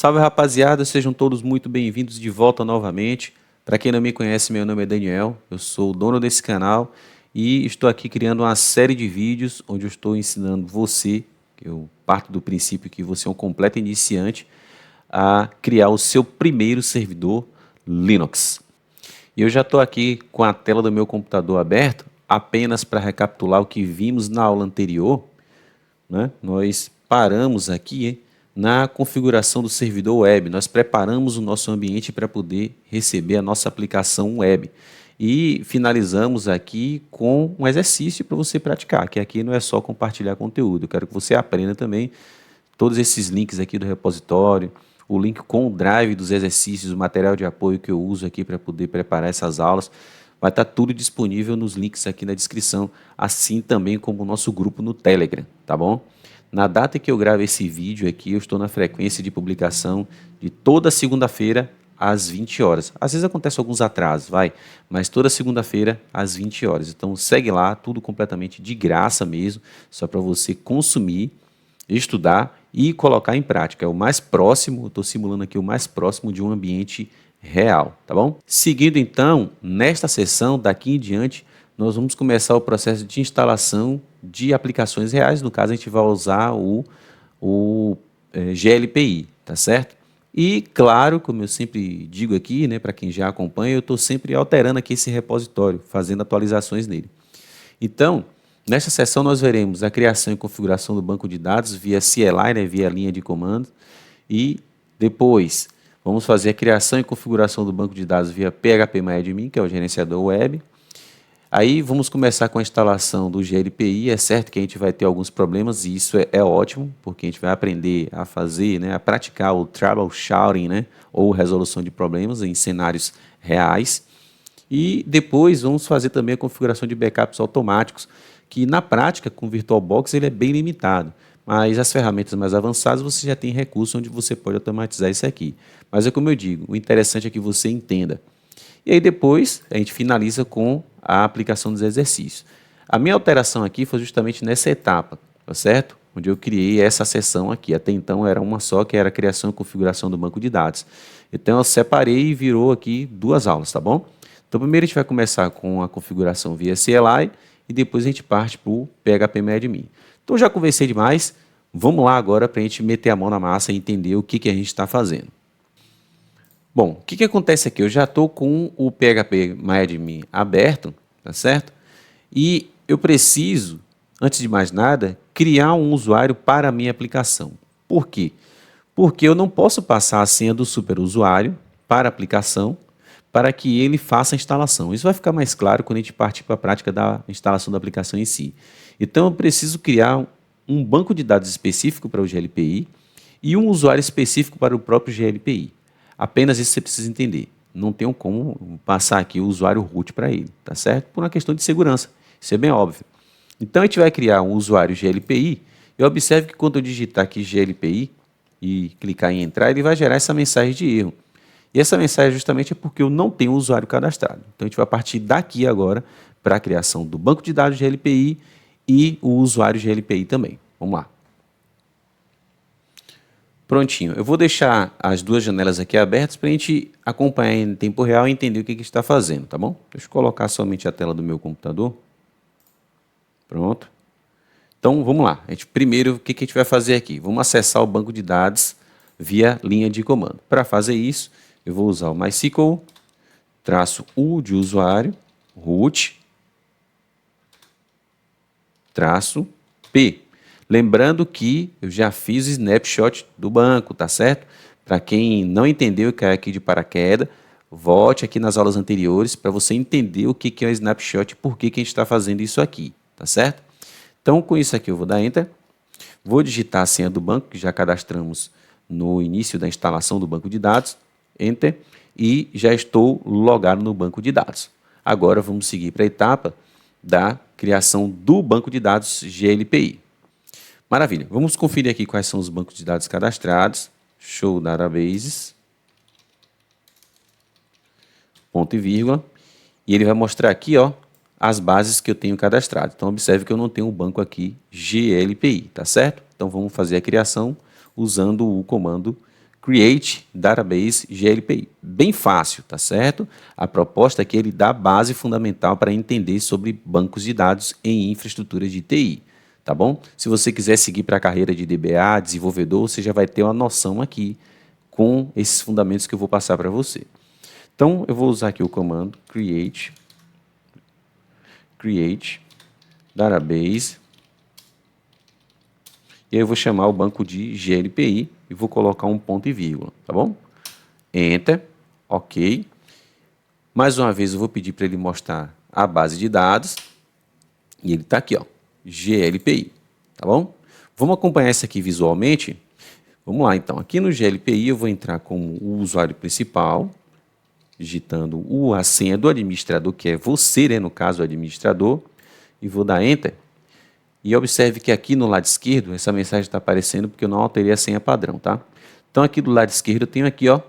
Salve rapaziada, sejam todos muito bem-vindos de volta novamente. Para quem não me conhece, meu nome é Daniel, eu sou o dono desse canal e estou aqui criando uma série de vídeos onde eu estou ensinando você, que eu parto do princípio que você é um completo iniciante, a criar o seu primeiro servidor Linux. E eu já estou aqui com a tela do meu computador aberto, apenas para recapitular o que vimos na aula anterior, né? Nós paramos aqui na configuração do servidor web, nós preparamos o nosso ambiente para poder receber a nossa aplicação web. E finalizamos aqui com um exercício para você praticar, que aqui não é só compartilhar conteúdo, eu quero que você aprenda também todos esses links aqui do repositório, o link com o drive dos exercícios, o material de apoio que eu uso aqui para poder preparar essas aulas. Vai estar tudo disponível nos links aqui na descrição, assim também como o nosso grupo no Telegram, tá bom? Na data que eu gravo esse vídeo aqui, eu estou na frequência de publicação de toda segunda-feira às 20 horas. Às vezes acontece alguns atrasos, mas toda segunda-feira às 20 horas. Então segue lá, tudo completamente de graça mesmo, só para você consumir, estudar e colocar em prática. É o mais próximo, estou simulando aqui o mais próximo de um ambiente real, tá bom? Seguindo então, nesta sessão, daqui em diante, nós vamos começar o processo de instalação de aplicações reais. No caso, a gente vai usar o GLPI, tá certo? E, claro, como eu sempre digo aqui, né, para quem já acompanha, eu estou sempre alterando aqui esse repositório, fazendo atualizações nele. Então, nesta sessão nós veremos a criação e configuração do banco de dados via CLI, né, via linha de comando, e depois vamos fazer a criação e configuração do banco de dados via phpMyAdmin, que é o gerenciador web. Aí vamos começar com a instalação do GLPI. É certo que a gente vai ter alguns problemas e isso é ótimo, porque a gente vai aprender a fazer, né, a praticar o troubleshooting, né, ou resolução de problemas em cenários reais. E depois vamos fazer também a configuração de backups automáticos, que na prática com o VirtualBox ele é bem limitado, mas as ferramentas mais avançadas você já tem recurso onde você pode automatizar isso aqui. Mas é como eu digo, o interessante é que você entenda. E aí depois a gente finaliza com a aplicação dos exercícios. A minha alteração aqui foi justamente nessa etapa, tá certo? Onde eu criei essa seção aqui. Até então era uma só, que era a criação e configuração do banco de dados. Então eu separei e virou aqui duas aulas, tá bom? Então primeiro a gente vai começar com a configuração via CLI e depois a gente parte para o phpMyAdmin. Então já conversei demais, vamos lá agora para a gente meter a mão na massa e entender o que a gente está fazendo. Bom, o que acontece aqui? Eu já estou com o phpMyAdmin aberto, tá certo? E eu preciso, antes de mais nada, criar um usuário para a minha aplicação. Por quê? Porque eu não posso passar a senha do superusuário para a aplicação para que ele faça a instalação. Isso vai ficar mais claro quando a gente partir para a prática da instalação da aplicação em si. Então eu preciso criar um banco de dados específico para o GLPI e um usuário específico para o próprio GLPI. Apenas isso você precisa entender. Não tenho como passar aqui o usuário root para ele, tá certo? Por uma questão de segurança. Isso é bem óbvio. Então a gente vai criar um usuário GLPI e observe que quando eu digitar aqui GLPI e clicar em entrar, ele vai gerar essa mensagem de erro. E essa mensagem justamente é porque eu não tenho o usuário cadastrado. Então a gente vai partir daqui agora para a criação do banco de dados GLPI e o usuário GLPI também. Vamos lá. Prontinho, eu vou deixar as duas janelas aqui abertas para a gente acompanhar em tempo real e entender o que está fazendo, tá bom? Deixa eu colocar somente a tela do meu computador. Pronto. Então, vamos lá. Primeiro, o que a gente vai fazer aqui? Vamos acessar o banco de dados via linha de comando. Para fazer isso, eu vou usar o MySQL, -u de usuário, root, -p. Lembrando que eu já fiz o snapshot do banco, tá certo? Para quem não entendeu e caiu aqui de paraquedas, volte aqui nas aulas anteriores para você entender o que é o snapshot e por que a gente está fazendo isso aqui, tá certo? Então, com isso aqui eu vou dar Enter, vou digitar a senha do banco, que já cadastramos no início da instalação do banco de dados, Enter, e já estou logado no banco de dados. Agora vamos seguir para a etapa da criação do banco de dados GLPI. Maravilha, vamos conferir aqui quais são os bancos de dados cadastrados. Show Databases, ponto e vírgula, e ele vai mostrar aqui, ó, as bases que eu tenho cadastrado. Então observe que eu não tenho o banco aqui GLPI, tá certo? Então vamos fazer a criação usando o comando Create Database GLPI. Bem fácil, tá certo? A proposta é que ele dá base fundamental para entender sobre bancos de dados em infraestruturas de TI, tá bom? Se você quiser seguir para a carreira de DBA, desenvolvedor, você já vai ter uma noção aqui com esses fundamentos que eu vou passar para você. Então, eu vou usar aqui o comando create database, e aí eu vou chamar o banco de GLPI e vou colocar um ponto e vírgula, tá bom? Enter, ok. Mais uma vez eu vou pedir para ele mostrar a base de dados, e ele está aqui, ó, GLPI, tá bom? Vamos acompanhar isso aqui visualmente? Vamos lá, então. Aqui no GLPI eu vou entrar como o usuário principal, digitando a senha do administrador, que é você, né, no caso, o administrador, e vou dar Enter. E observe que aqui no lado esquerdo, essa mensagem está aparecendo porque eu não alterei a senha padrão, tá? Então, aqui do lado esquerdo eu tenho aqui, ó,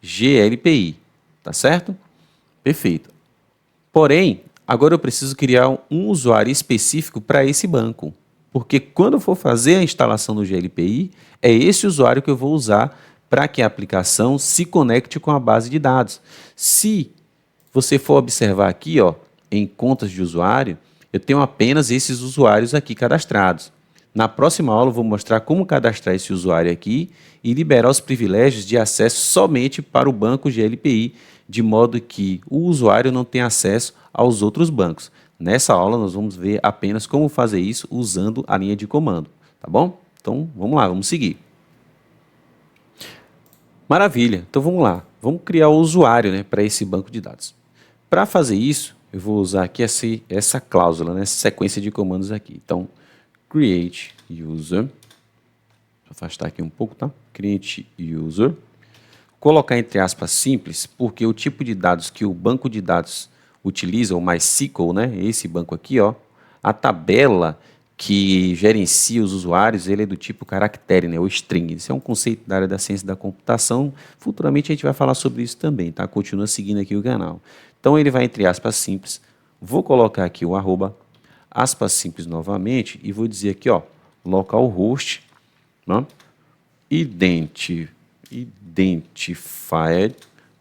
GLPI, tá certo? Perfeito. Porém, agora eu preciso criar um usuário específico para esse banco, porque quando eu for fazer a instalação do GLPI, é esse usuário que eu vou usar para que a aplicação se conecte com a base de dados. Se você for observar aqui, ó, em contas de usuário, eu tenho apenas esses usuários aqui cadastrados. Na próxima aula eu vou mostrar como cadastrar esse usuário aqui e liberar os privilégios de acesso somente para o banco GLPI, de modo que o usuário não tenha acesso aos outros bancos. Nessa aula nós vamos ver apenas como fazer isso usando a linha de comando, tá bom? Então vamos lá, vamos seguir. Maravilha, então vamos lá, vamos criar o usuário, né, para esse banco de dados. Para fazer isso, eu vou usar aqui essa cláusula, né, essa sequência de comandos aqui. Então, create user, vou afastar aqui um pouco, tá? Create user, colocar entre aspas simples, porque o tipo de dados que o banco de dados utiliza, o MySQL, né, esse banco aqui, ó, a tabela que gerencia os usuários, ele é do tipo caractere, né, ou string. Isso é um conceito da área da ciência da computação. Futuramente a gente vai falar sobre isso também, tá? Continua seguindo aqui o canal. Então ele vai entre aspas simples. Vou colocar aqui o arroba, aspas simples novamente, e vou dizer aqui, ó, localhost, né, identified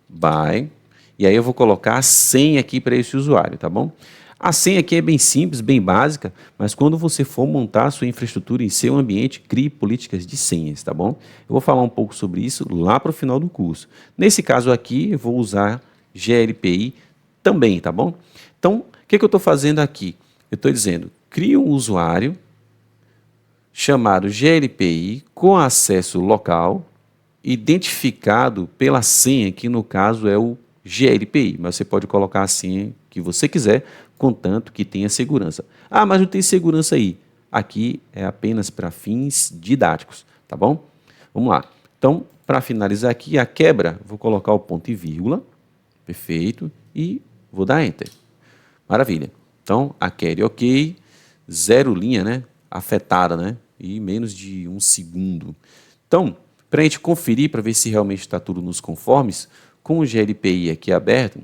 by, e aí eu vou colocar a senha aqui para esse usuário, tá bom? A senha aqui é bem simples, bem básica, mas quando você for montar a sua infraestrutura em seu ambiente, crie políticas de senhas, tá bom? Eu vou falar um pouco sobre isso lá para o final do curso. Nesse caso aqui, eu vou usar GLPI também, tá bom? Então, o que eu estou fazendo aqui? Eu estou dizendo, crie um usuário chamado GLPI com acesso local, identificado pela senha, que no caso é o GLPI, mas você pode colocar a senha que você quiser, contanto que tenha segurança. Ah, mas não tem segurança aí. Aqui é apenas para fins didáticos, tá bom? Vamos lá. Então, para finalizar aqui, a quebra, vou colocar o ponto e vírgula, perfeito, e vou dar Enter. Maravilha. Então, a query ok, 0 linha, né, afetada, né, e menos de 1 segundo. Então, para a gente conferir, para ver se realmente está tudo nos conformes, com o GLPI aqui aberto,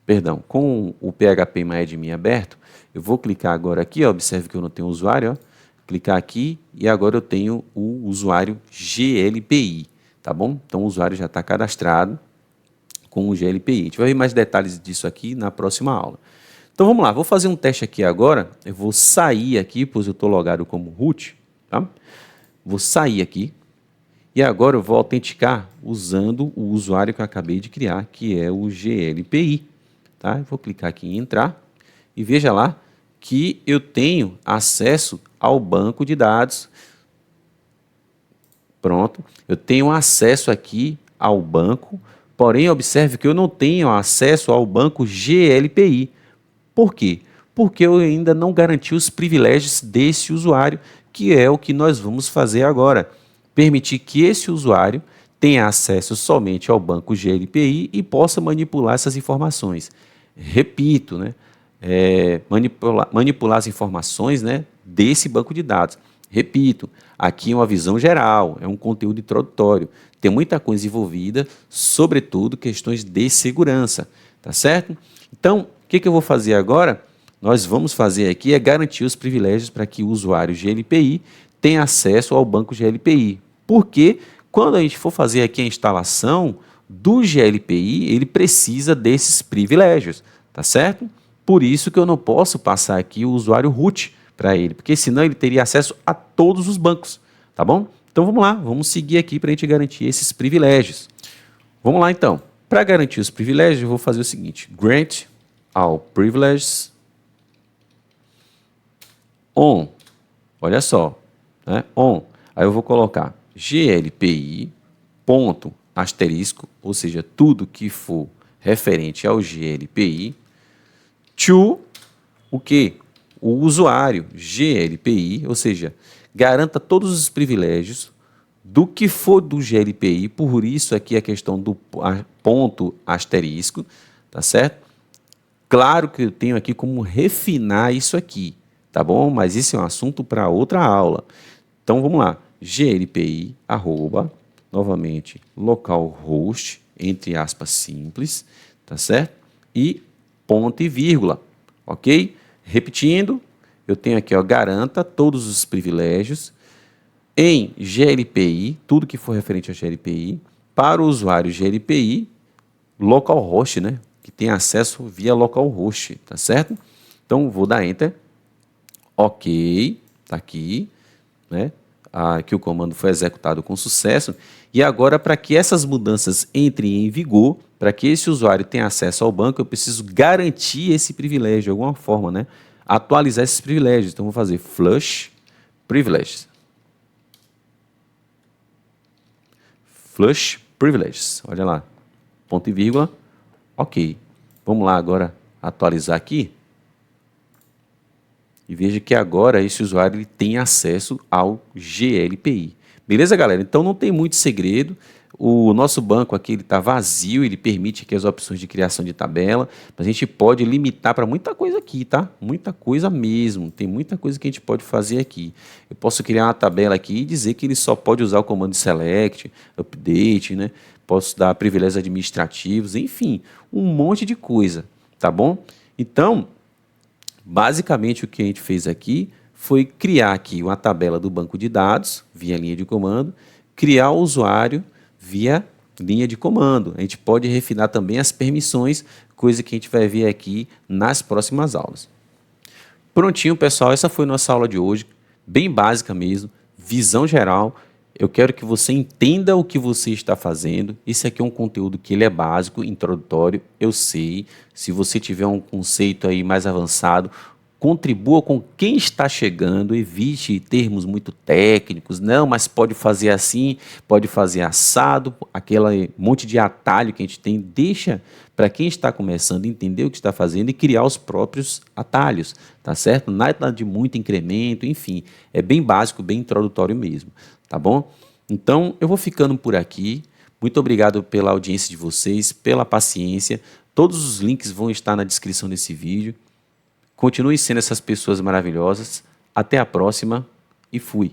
perdão, com o PHP-MyAdmin aberto, eu vou clicar agora aqui, ó, observe que eu não tenho usuário, ó, clicar aqui e agora eu tenho o usuário GLPI, tá bom? Então o usuário já está cadastrado com o GLPI. A gente vai ver mais detalhes disso aqui na próxima aula. Então vamos lá, vou fazer um teste aqui agora, eu vou sair aqui, pois eu estou logado como root, tá? Vou sair aqui. E agora eu vou autenticar usando o usuário que eu acabei de criar, que é o GLPI. Tá? Eu vou clicar aqui em entrar e veja lá que eu tenho acesso ao banco de dados. Pronto, eu tenho acesso aqui ao banco, porém observe que eu não tenho acesso ao banco GLPI. Por quê? Porque eu ainda não garanti os privilégios desse usuário, que é o que nós vamos fazer agora. Permitir que esse usuário tenha acesso somente ao banco GLPI e possa manipular essas informações. Repito, né? Manipular as informações, né, desse banco de dados. Repito, aqui é uma visão geral, é um conteúdo introdutório. Tem muita coisa envolvida, sobretudo questões de segurança, tá certo? Então, o que eu vou fazer agora? Nós vamos fazer aqui é garantir os privilégios para que o usuário GLPI tenha acesso ao banco GLPI. Porque quando a gente for fazer aqui a instalação do GLPI, ele precisa desses privilégios, tá certo? Por isso que eu não posso passar aqui o usuário root para ele, porque senão ele teria acesso a todos os bancos, tá bom? Então vamos lá, vamos seguir aqui para a gente garantir esses privilégios. Vamos lá então. Para garantir os privilégios, eu vou fazer o seguinte: grant all privileges on. Olha só, né? On. Aí eu vou colocar glpi ponto asterisco, ou seja, tudo que for referente ao glpi, to o quê? O usuário glpi, ou seja, garanta todos os privilégios do que for do GLPI, por isso aqui a questão do ponto asterisco, tá certo? Claro que eu tenho aqui como refinar isso aqui, tá bom? Mas isso é um assunto para outra aula. Então vamos lá, glpi, arroba, novamente, localhost, entre aspas simples, tá certo? E ponto e vírgula, ok? Repetindo, eu tenho aqui, ó, garanta todos os privilégios em GLPI, tudo que for referente a GLPI, para o usuário GLPI localhost, né? Que tem acesso via localhost, tá certo? Então, vou dar Enter. Ok, tá aqui, né? Aqui o comando foi executado com sucesso. E agora, para que essas mudanças entrem em vigor, para que esse usuário tenha acesso ao banco, eu preciso garantir esse privilégio de alguma forma, né? Atualizar esses privilégios. Então, vou fazer flush privileges. Flush privileges. Olha lá. Ponto e vírgula. Ok. Vamos lá agora atualizar aqui. E veja que agora esse usuário ele tem acesso ao GLPI. Beleza, galera? Então não tem muito segredo. O nosso banco aqui está vazio, ele permite aqui as opções de criação de tabela, mas a gente pode limitar para muita coisa aqui, tá? Muita coisa mesmo, tem muita coisa que a gente pode fazer aqui. Eu posso criar uma tabela aqui e dizer que ele só pode usar o comando select, update, né? Posso dar privilégios administrativos, enfim, um monte de coisa, tá bom? Então, basicamente o que a gente fez aqui foi criar aqui uma tabela do banco de dados, via linha de comando, criar o usuário via linha de comando. A gente pode refinar também as permissões, coisa que a gente vai ver aqui nas próximas aulas. Prontinho, pessoal, essa foi a nossa aula de hoje, bem básica mesmo, visão geral. Eu quero que você entenda o que você está fazendo. Esse aqui é um conteúdo que ele é básico, introdutório, eu sei. Se você tiver um conceito aí mais avançado, contribua com quem está chegando, evite termos muito técnicos, não, mas pode fazer assim, pode fazer assado, aquele monte de atalho que a gente tem, deixa para quem está começando entender o que está fazendo e criar os próprios atalhos, tá certo? Nada de muito incremento, enfim, é bem básico, bem introdutório mesmo, tá bom? Então, eu vou ficando por aqui, muito obrigado pela audiência de vocês, pela paciência, todos os links vão estar na descrição desse vídeo. Continue sendo essas pessoas maravilhosas. Até a próxima e fui.